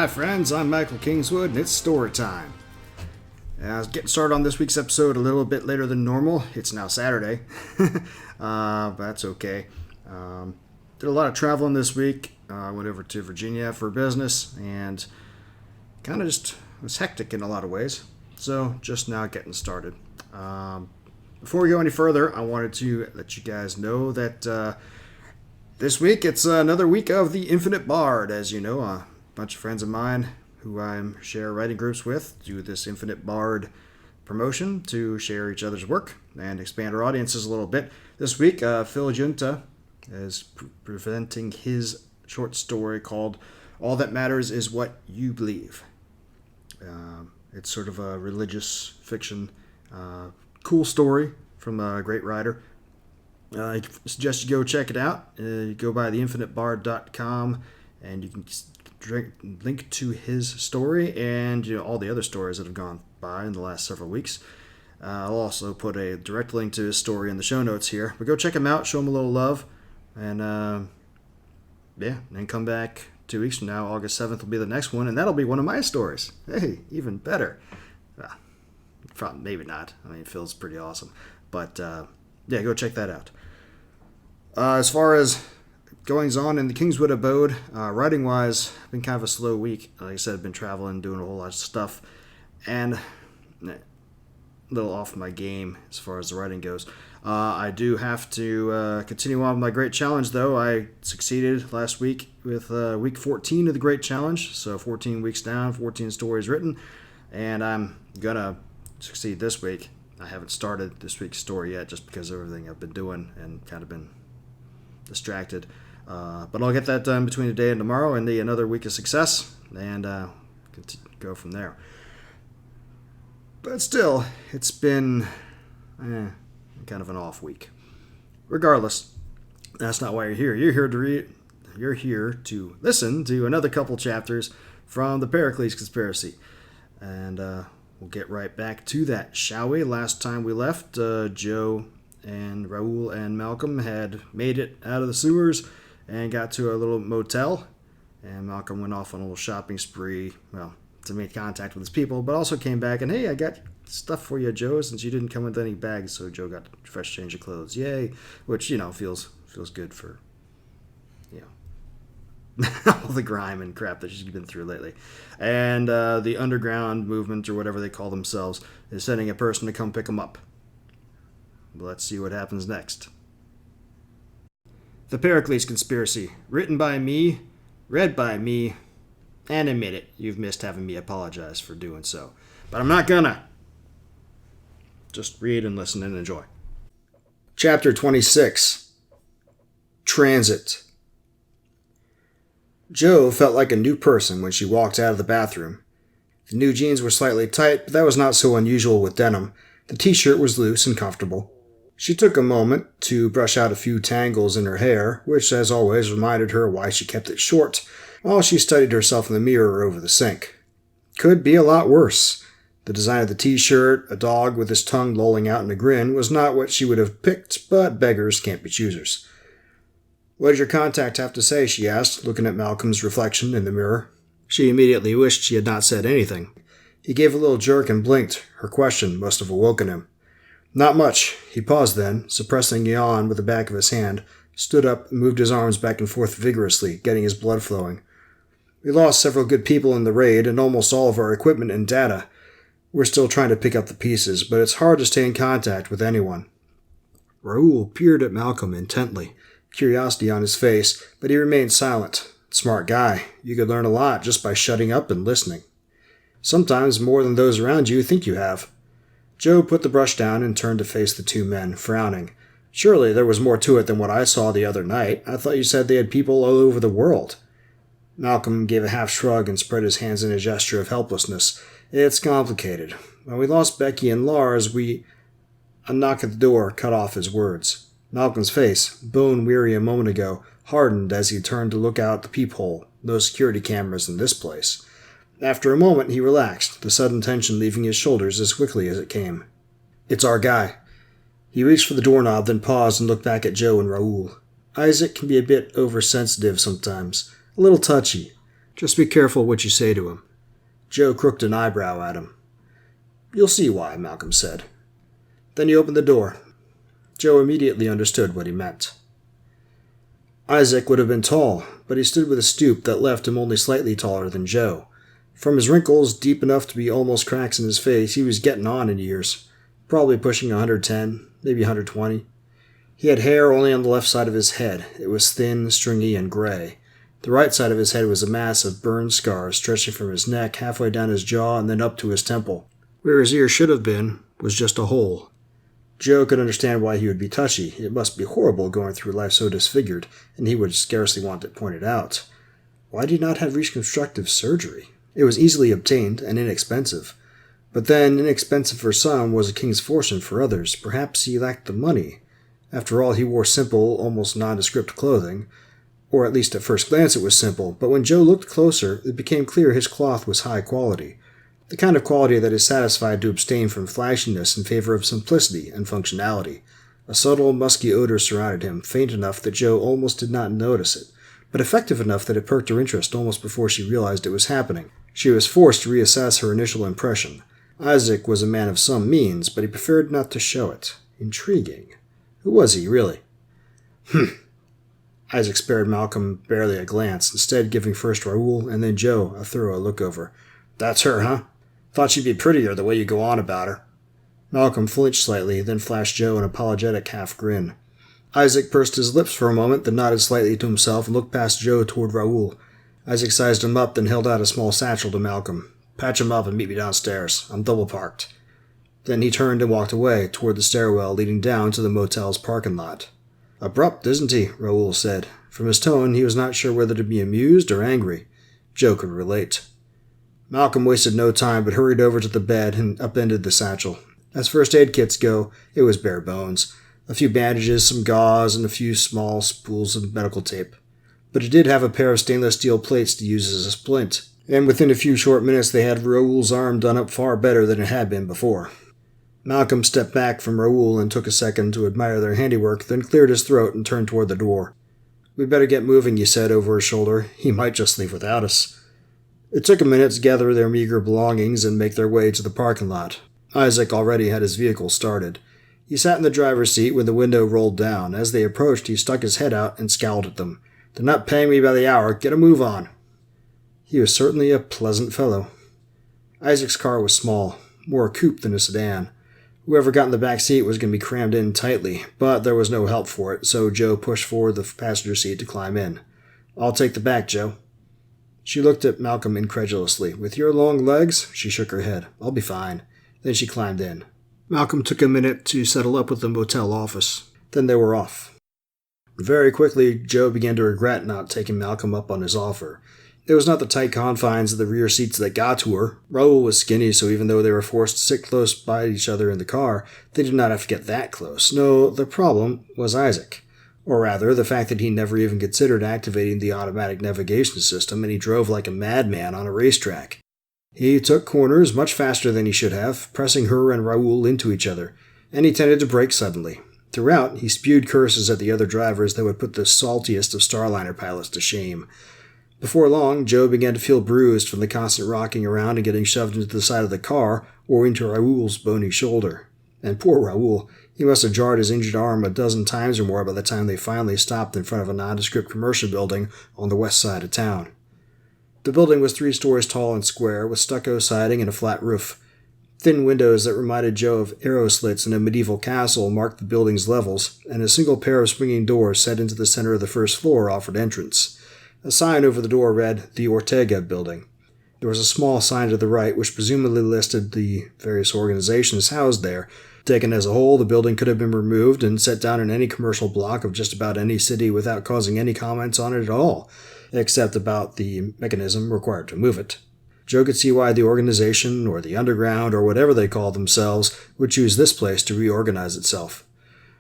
Hi friends, I'm Michael Kingswood and it's story time. I was getting started on this week's episode a little bit later than normal. It's now Saturday, but that's okay. Did a lot of traveling this week. I went over to Virginia for business and kind of just was hectic in a lot of ways. So just now getting started. Before we go any further, I wanted to let you guys know that this week it's another week of The Infinite Bard. As you know, a bunch of friends of mine who I share writing groups with do this Infinite Bard promotion to share each other's work and expand our audiences a little bit. This week, Phil Junta is presenting his short story called All That Matters Is What You Believe. It's sort of a religious fiction, cool story from a great writer. I suggest you go check it out. You go by theinfinitebard.com and you can link to his story and all the other stories that have gone by in the last several weeks. I'll also put a direct link to his story in the show notes here. But go check him out, show him a little love, and then come back 2 weeks from now. August 7th will be the next one, and that'll be one of my stories. Hey, even better. Probably, maybe not. I mean, Phil's pretty awesome. But go check that out. As far as goings on in the Kingswood abode, writing-wise, been kind of a slow week. Like I said, I've been traveling, doing a whole lot of stuff, and a little off my game as far as the writing goes. I do have to continue on with my Great Challenge, though. I succeeded last week with week 14 of the Great Challenge, so 14 weeks down, 14 stories written, and I'm going to succeed this week. I haven't started this week's story yet just because of everything I've been doing and kind of been distracted. But I'll get that done between today and tomorrow and another week of success and go from there. But still, it's been kind of an off week. Regardless, that's not why you're here. You're here to read. You're here to listen to another couple chapters from the Pericles Conspiracy. And we'll get right back to that, shall we? Last time we left, Joe and Raul and Malcolm had made it out of the sewers and got to a little motel, and Malcolm went off on a little shopping spree, to make contact with his people, but also came back and, hey, I got stuff for you, Joe, since you didn't come with any bags, so Joe got a fresh change of clothes. Yay! Which, feels good for, all the grime and crap that she's been through lately. And the underground movement, or whatever they call themselves, is sending a person to come pick them up. Let's see what happens next. The Pericles Conspiracy, written by me, read by me, and admit it, you've missed having me apologize for doing so. But I'm not gonna. Just read and listen and enjoy. Chapter 26. Transit. Jo felt like a new person when she walked out of the bathroom. The new jeans were slightly tight, but that was not so unusual with denim. The t-shirt was loose and comfortable. She took a moment to brush out a few tangles in her hair, which, as always, reminded her why she kept it short, while she studied herself in the mirror over the sink. Could be a lot worse. The design of the t-shirt, a dog with his tongue lolling out in a grin, was not what she would have picked, but beggars can't be choosers. "What did your contact have to say?" she asked, looking at Malcolm's reflection in the mirror. She immediately wished she had not said anything. He gave a little jerk and blinked. Her question must have awoken him. Not much. He paused then, suppressing a yawn with the back of his hand, stood up and moved his arms back and forth vigorously, getting his blood flowing. "We lost several good people in the raid and almost all of our equipment and data. We're still trying to pick up the pieces, but it's hard to stay in contact with anyone." Raul peered at Malcolm intently, curiosity on his face, but he remained silent. Smart guy. You could learn a lot just by shutting up and listening. Sometimes more than those around you think you have. Jo put the brush down and turned to face the two men, frowning. "Surely there was more to it than what I saw the other night. I thought you said they had people all over the world." Malcolm gave a half shrug and spread his hands in a gesture of helplessness. "It's complicated. When we lost Becky and Lars, A knock at the door cut off his words. Malcolm's face, bone-weary a moment ago, hardened as he turned to look out the peephole. No security cameras in this place. After a moment, he relaxed, the sudden tension leaving his shoulders as quickly as it came. "It's our guy." He reached for the doorknob, then paused and looked back at Joe and Raul. "Isaac can be a bit oversensitive sometimes. A little touchy. Just be careful what you say to him." Joe crooked an eyebrow at him. "You'll see why," Malcolm said. Then he opened the door. Joe immediately understood what he meant. Isaac would have been tall, but he stood with a stoop that left him only slightly taller than Joe. From his wrinkles, deep enough to be almost cracks in his face, he was getting on in years, probably pushing 110, maybe 120. He had hair only on the left side of his head. It was thin, stringy, and gray. The right side of his head was a mass of burned scars stretching from his neck halfway down his jaw and then up to his temple. Where his ear should have been was just a hole. Joe could understand why he would be touchy. It must be horrible going through life so disfigured, and he would scarcely want it pointed out. Why did he not have reconstructive surgery? It was easily obtained and inexpensive. But then, inexpensive for some was a king's fortune for others. Perhaps he lacked the money. After all, he wore simple, almost nondescript clothing. Or at least at first glance it was simple, but when Joe looked closer, it became clear his cloth was high quality. The kind of quality that is satisfied to abstain from flashiness in favor of simplicity and functionality. A subtle, musky odor surrounded him, faint enough that Joe almost did not notice it, but effective enough that it perked her interest almost before she realized it was happening. She was forced to reassess her initial impression. Isaac was a man of some means, but he preferred not to show it. Intriguing. Who was he, really? Isaac spared Malcolm barely a glance, instead giving first Raoul and then Joe a thorough look-over. "That's her, huh? Thought she'd be prettier the way you go on about her." Malcolm flinched slightly, then flashed Joe an apologetic half-grin. Isaac pursed his lips for a moment, then nodded slightly to himself and looked past Joe toward Raoul. Isaac sized him up, then held out a small satchel to Malcolm. "Patch him up and meet me downstairs. I'm double-parked." Then he turned and walked away, toward the stairwell leading down to the motel's parking lot. "Abrupt, isn't he?" Raoul said. From his tone, he was not sure whether to be amused or angry. Joe could relate. Malcolm wasted no time but hurried over to the bed and upended the satchel. As first aid kits go, it was bare bones. A few bandages, some gauze, and a few small spools of medical tape. But it did have a pair of stainless steel plates to use as a splint, and within a few short minutes they had Raoul's arm done up far better than it had been before. Malcolm stepped back from Raoul and took a second to admire their handiwork, then cleared his throat and turned toward the door. "We'd better get moving," he said over his shoulder. "He might just leave without us." It took a minute to gather their meager belongings and make their way to the parking lot. Isaac already had his vehicle started. He sat in the driver's seat when the window rolled down. As they approached, he stuck his head out and scowled at them. "They're not paying me by the hour. Get a move on." He was certainly a pleasant fellow. Isaac's car was small, more a coupe than a sedan. Whoever got in the back seat was going to be crammed in tightly, but there was no help for it, so Joe pushed forward the passenger seat to climb in. "I'll take the back, Joe." She looked at Malcolm incredulously. "With your long legs?" She shook her head. "I'll be fine." Then she climbed in. Malcolm took a minute to settle up with the motel office. Then they were off. Very quickly, Joe began to regret not taking Malcolm up on his offer. It was not the tight confines of the rear seats that got to her. Raoul was skinny, so even though they were forced to sit close by each other in the car, they did not have to get that close. No, the problem was Isaac. Or rather, the fact that he never even considered activating the automatic navigation system, and he drove like a madman on a racetrack. He took corners much faster than he should have, pressing her and Raoul into each other, and he tended to brake suddenly. Throughout, he spewed curses at the other drivers that would put the saltiest of Starliner pilots to shame. Before long, Joe began to feel bruised from the constant rocking around and getting shoved into the side of the car or into Raoul's bony shoulder. And poor Raoul, he must have jarred his injured arm a dozen times or more by the time they finally stopped in front of a nondescript commercial building on the west side of town. The building was 3 stories tall and square, with stucco siding and a flat roof. Thin windows that reminded Joe of arrow slits in a medieval castle marked the building's levels, and a single pair of swinging doors set into the center of the first floor offered entrance. A sign over the door read, "The Ortega Building." There was a small sign to the right which presumably listed the various organizations housed there. Taken as a whole, the building could have been removed and set down in any commercial block of just about any city without causing any comments on it at all, except about the mechanism required to move it. Joe could see why the organization, or the underground, or whatever they called themselves, would choose this place to reorganize itself.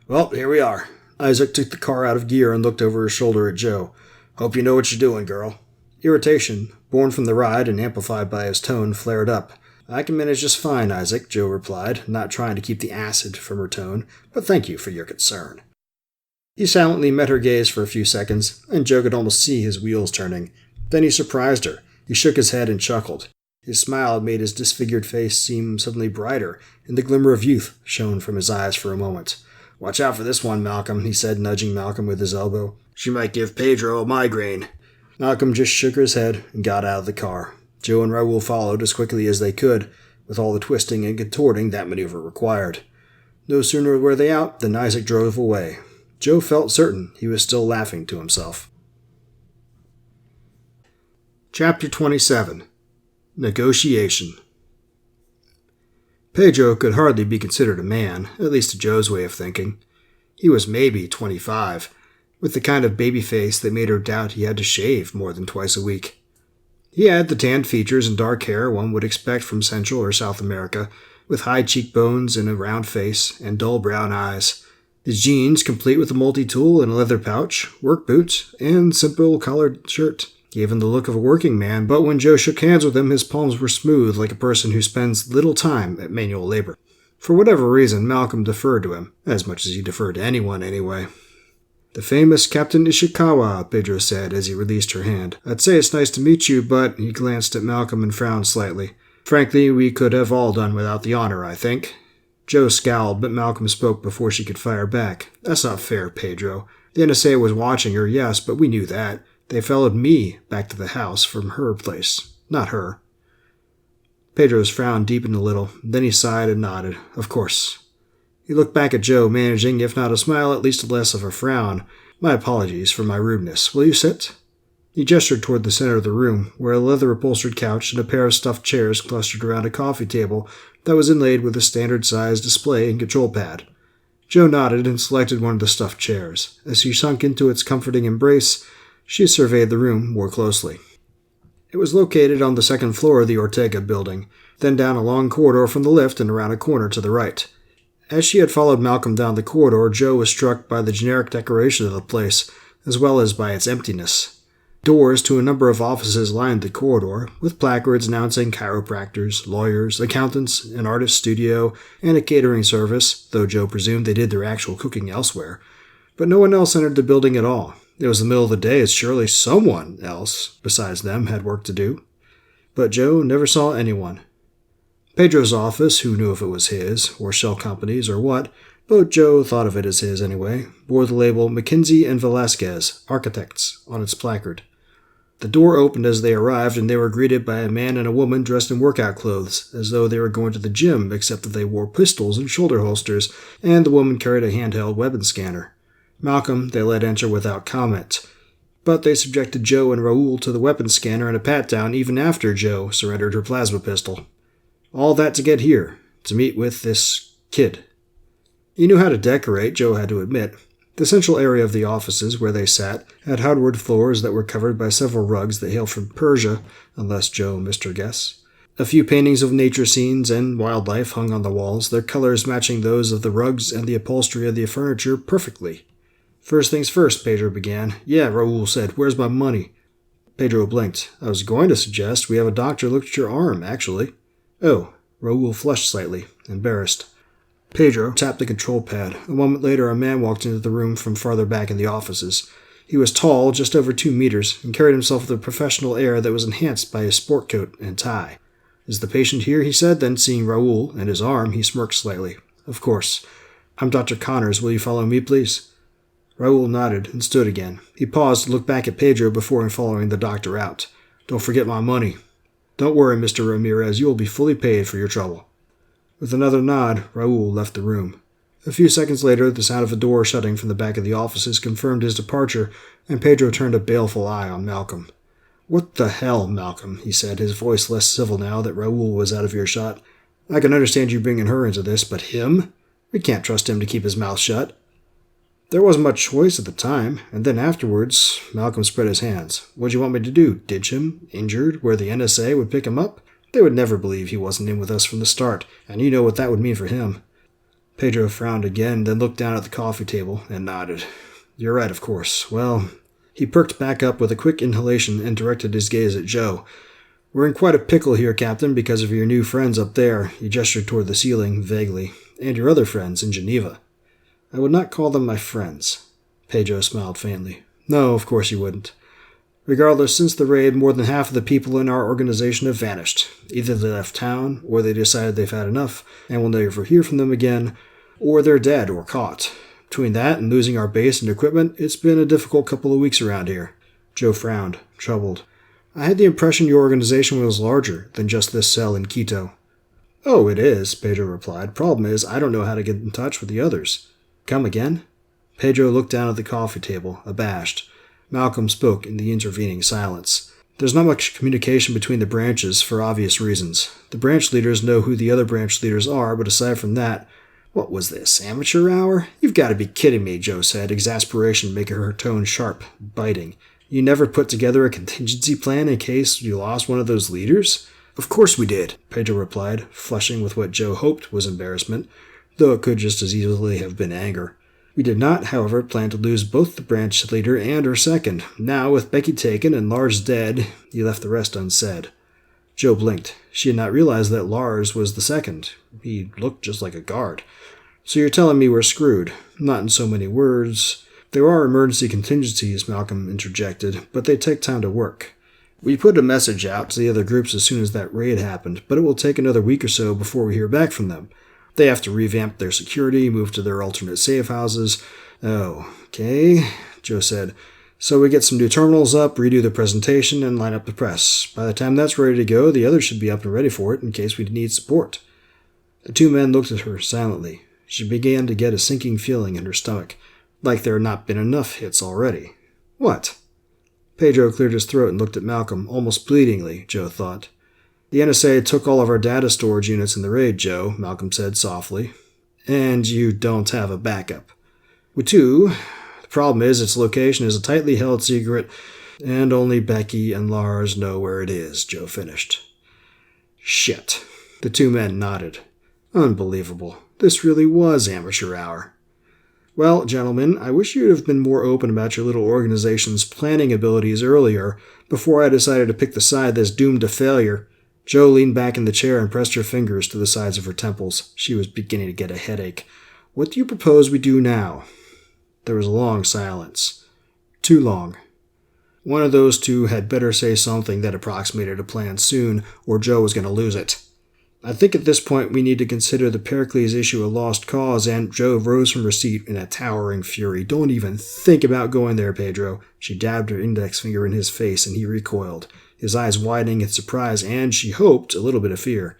"Well, here we are." Isaac took the car out of gear and looked over his shoulder at Joe. "Hope you know what you're doing, girl." Irritation, born from the ride and amplified by his tone, flared up. "I can manage just fine, Isaac," Joe replied, not trying to keep the acid from her tone, "but thank you for your concern." He silently met her gaze for a few seconds, and Joe could almost see his wheels turning. Then he surprised her. He shook his head and chuckled. His smile made his disfigured face seem suddenly brighter, and the glimmer of youth shone from his eyes for a moment. "Watch out for this one, Malcolm," he said, nudging Malcolm with his elbow. "She might give Pedro a migraine." Malcolm just shook his head and got out of the car. Joe and Raoul followed as quickly as they could, with all the twisting and contorting that maneuver required. No sooner were they out than Isaac drove away. Joe felt certain he was still laughing to himself. Chapter 27. Negotiation. Pedro could hardly be considered a man, at least to Joe's way of thinking. He was maybe 25, with the kind of baby face that made her doubt he had to shave more than twice a week. He had the tanned features and dark hair one would expect from Central or South America, with high cheekbones and a round face and dull brown eyes. His jeans, complete with a multi-tool and a leather pouch, work boots, and simple collared shirt, gave him the look of a working man, but when Joe shook hands with him, his palms were smooth like a person who spends little time at manual labor. For whatever reason, Malcolm deferred to him, as much as he deferred to anyone anyway. "The famous Captain Ishikawa," Pedro said as he released her hand. "I'd say it's nice to meet you, but—" He glanced at Malcolm and frowned slightly. "Frankly, we could have all done without the honor, I think." Joe scowled, but Malcolm spoke before she could fire back. "That's not fair, Pedro. The NSA was watching her, yes, but we knew that. They followed me back to the house from her place, not her." Pedro's frown deepened a little. Then he sighed and nodded. "Of course." He looked back at Joe, managing, if not a smile, at least less of a frown. "My apologies for my rudeness. Will you sit?" He gestured toward the center of the room, where a leather-upholstered couch and a pair of stuffed chairs clustered around a coffee table that was inlaid with a standard-sized display and control pad. Joe nodded and selected one of the stuffed chairs. As she sunk into its comforting embrace, she surveyed the room more closely. It was located on the second floor of the Ortega building, then down a long corridor from the lift and around a corner to the right. As she had followed Malcolm down the corridor, Joe was struck by the generic decoration of the place, as well as by its emptiness. Doors to a number of offices lined the corridor, with placards announcing chiropractors, lawyers, accountants, an artist studio, and a catering service, though Joe presumed they did their actual cooking elsewhere. But no one else entered the building at all. It was the middle of the day, as surely someone else, besides them, had work to do. But Joe never saw anyone. Pedro's office, who knew if it was his, or shell company's, or what, but Joe thought of it as his anyway, bore the label McKinsey and Velasquez, Architects, on its placard. The door opened as they arrived, and they were greeted by a man and a woman dressed in workout clothes, as though they were going to the gym, except that they wore pistols and shoulder holsters, and the woman carried a handheld weapon scanner. Malcolm they let enter without comment, but they subjected Joe and Raoul to the weapon scanner and a pat-down even after Joe surrendered her plasma pistol. All that to get here, to meet with this kid. He knew how to decorate, Joe had to admit. The central area of the offices where they sat had hardwood floors that were covered by several rugs that hailed from Persia, unless Joe missed her guess. A few paintings of nature scenes and wildlife hung on the walls, their colors matching those of the rugs and the upholstery of the furniture perfectly. "First things first," Pedro began. "Yeah," Raoul said. "Where's my money?" Pedro blinked. "I was going to suggest we have a doctor look at your arm, actually." "Oh." Raoul flushed slightly, embarrassed. Pedro tapped the control pad. A moment later, a man walked into the room from farther back in the offices. He was tall, just over 2 meters, and carried himself with a professional air that was enhanced by his sport coat and tie. "Is the patient here?" he said, then seeing Raoul and his arm, he smirked slightly. "Of course. I'm Dr. Connors. Will you follow me, please?" Raoul nodded and stood again. He paused to look back at Pedro before following the doctor out. "Don't forget my money." "Don't worry, Mr. Ramirez. You will be fully paid for your trouble." With another nod, Raoul left the room. A few seconds later, the sound of a door shutting from the back of the offices confirmed his departure, and Pedro turned a baleful eye on Malcolm. "What the hell, Malcolm?" he said, his voice less civil now that Raoul was out of earshot. "I can understand you bringing her into this, but him? We can't trust him to keep his mouth shut." "There wasn't much choice at the time, and then afterwards," Malcolm spread his hands. "What'd you want me to do? Ditch him? Injured? Where the NSA would pick him up? They would never believe he wasn't in with us from the start, and you know what that would mean for him." Pedro frowned again, then looked down at the coffee table and nodded. "You're right, of course. Well..." He perked back up with a quick inhalation and directed his gaze at Joe. "We're in quite a pickle here, Captain, because of your new friends up there." He gestured toward the ceiling, vaguely. "And your other friends in Geneva." "I would not call them my friends." Pedro smiled faintly. "No, of course you wouldn't." Regardless, since the raid, more than half of the people in our organization have vanished. Either they left town, or they decided they've had enough and will never hear from them again, or they're dead or caught. Between that and losing our base and equipment, it's been a difficult couple of weeks around here. Joe frowned, troubled. I had the impression your organization was larger than just this cell in Quito. Oh, it is, Pedro replied. Problem is, I don't know how to get in touch with the others. Come again? Pedro looked down at the coffee table, abashed. Malcolm spoke in the intervening silence. There's not much communication between the branches for obvious reasons. The branch leaders know who the other branch leaders are, but aside from that, what was this, amateur hour? You've got to be kidding me, Joe said, exasperation making her tone sharp, biting. You never put together a contingency plan in case you lost one of those leaders? Of course we did, Pedro replied, flushing with what Joe hoped was embarrassment, though it could just as easily have been anger. We did not, however, plan to lose both the branch leader and her second. Now, with Becky taken and Lars dead, you left the rest unsaid. Joe blinked. She had not realized that Lars was the second. He looked just like a guard. So you're telling me we're screwed. Not in so many words. There are emergency contingencies, Malcolm interjected, but they take time to work. We put a message out to the other groups as soon as that raid happened, but it will take another week or so before we hear back from them. They have to revamp their security, move to their alternate safe houses. Oh, okay, Joe said. So we get some new terminals up, redo the presentation, and line up the press. By the time that's ready to go, the others should be up and ready for it in case we need support. The two men looked at her silently. She began to get a sinking feeling in her stomach, like there had not been enough hits already. What? Pedro cleared his throat and looked at Malcolm, almost pleadingly, Joe thought. The NSA took all of our data storage units in the raid, Joe, Malcolm said softly. And you don't have a backup. We do. The problem is its location is a tightly held secret, and only Becky and Lars know where it is, Joe finished. Shit. The two men nodded. Unbelievable. This really was amateur hour. Well, gentlemen, I wish you'd have been more open about your little organization's planning abilities earlier, before I decided to pick the side that's doomed to failure. Joe leaned back in the chair and pressed her fingers to the sides of her temples. She was beginning to get a headache. What do you propose we do now? There was a long silence. Too long. One of those two had better say something that approximated a plan soon, or Joe was going to lose it. I think at this point we need to consider the Pericles issue a lost cause, and Joe rose from her seat in a towering fury. Don't even think about going there, Pedro. She dabbed her index finger in his face, and he recoiled, his eyes widening in surprise and, she hoped, a little bit of fear.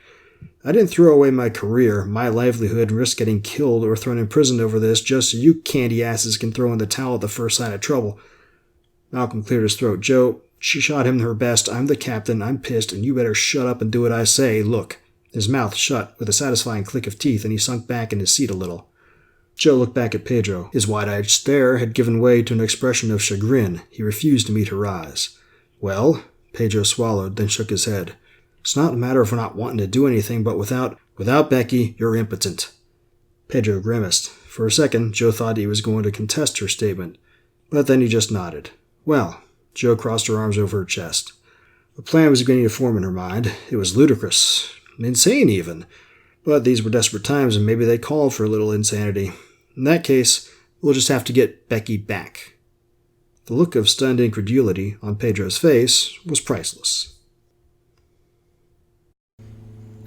I didn't throw away my career, my livelihood, and risk getting killed or thrown in prison over this just so you candy asses can throw in the towel at the first sign of trouble. Malcolm cleared his throat. Joe, she shot him her best. I'm the captain. I'm pissed, and you better shut up and do what I say. Look. His mouth shut with a satisfying click of teeth, and he sunk back in his seat a little. Joe looked back at Pedro. His wide-eyed stare had given way to an expression of chagrin. He refused to meet her eyes. Well, Pedro swallowed, then shook his head. It's not a matter of not wanting to do anything, but without Becky, you're impotent. Pedro grimaced. For a second, Joe thought he was going to contest her statement, but then he just nodded. Well, Joe crossed her arms over her chest. A plan was beginning to form in her mind. It was ludicrous. Insane, even. But these were desperate times, and maybe they called for a little insanity. In that case, we'll just have to get Becky back. The look of stunned incredulity on Pedro's face was priceless.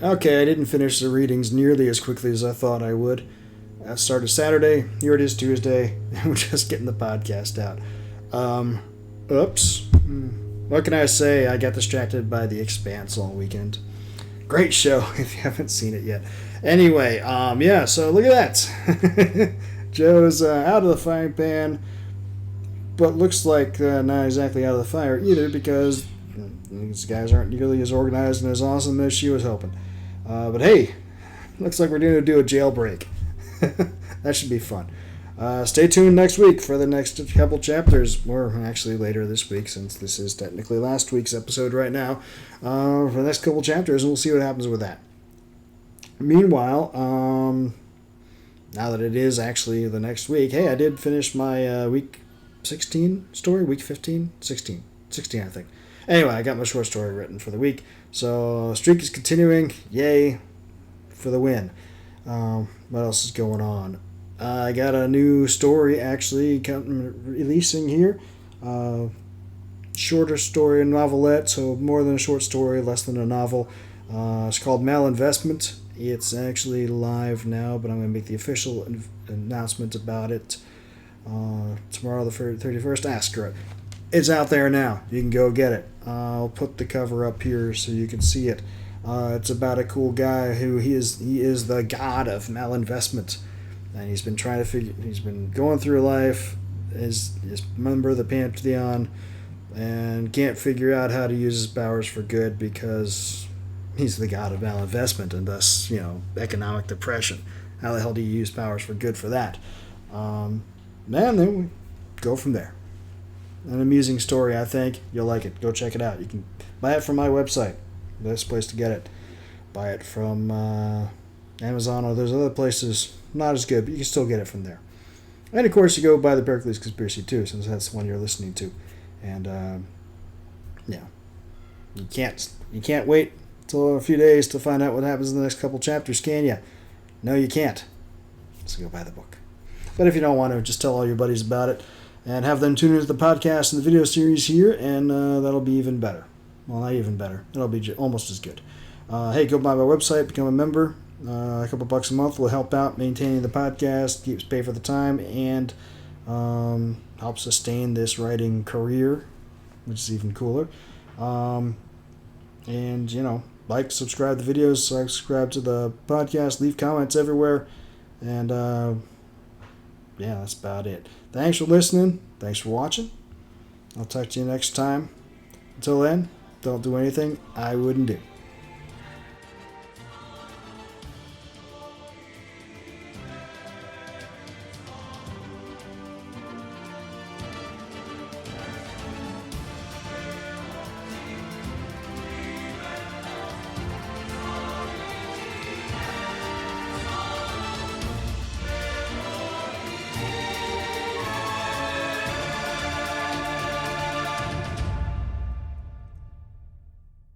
Okay, I didn't finish the readings nearly as quickly as I thought I would. I started Saturday, here it is Tuesday, and we're just getting the podcast out. Oops. What can I say? I got distracted by The Expanse all weekend. Great show, if you haven't seen it yet. Anyway, so look at that. Joe's out of the frying pan, but looks like not exactly out of the fire either, because these guys aren't nearly as organized and as awesome as she was hoping. But hey, looks like we're going to do a jailbreak. That should be fun. Stay tuned next week for the next couple chapters, or actually later this week, since this is technically last week's episode right now, for the next couple chapters, and we'll see what happens with that. Meanwhile, now that it is actually the next week, hey, I did finish my week 16 story, week 15? 16, I think. Anyway, I got my short story written for the week, so streak is continuing, yay, for the win. What else is going on? I got a new story actually releasing here. shorter story, a novelette, so more than a short story, less than a novel. It's called Malinvestment. It's actually live now, but I'm going to make the official announcement about it tomorrow, the 31st. Screw it. It's out there now. You can go get it. I'll put the cover up here so you can see it. It's about a cool guy who he is the god of malinvestment, and he's been going through life as member of the pantheon, and can't figure out how to use his powers for good because he's the god of malinvestment and thus, economic depression. How the hell do you use powers for good for that? Then we go from there. An amusing story, I think. You'll like it. Go check it out. You can buy it from my website. Best place to get it. Buy it from Amazon or there's other places. Not as good, but you can still get it from there. And of course, you go buy the Pericles Conspiracy too, since that's the one you're listening to. And you can't wait till a few days to find out what happens in the next couple chapters, can you? No, you can't. So go buy the book. But if you don't want to, just tell all your buddies about it and have them tune into the podcast and the video series here, and that'll be even better. Well, not even better. It'll be almost as good. Hey, go by my website, become a member. A couple bucks a month will help out maintaining the podcast, keeps pay for the time, and help sustain this writing career, which is even cooler. Like, subscribe to the videos, subscribe to the podcast, leave comments everywhere, and that's about it. Thanks for listening. Thanks for watching. I'll talk to you next time. Until then, don't do anything I wouldn't do.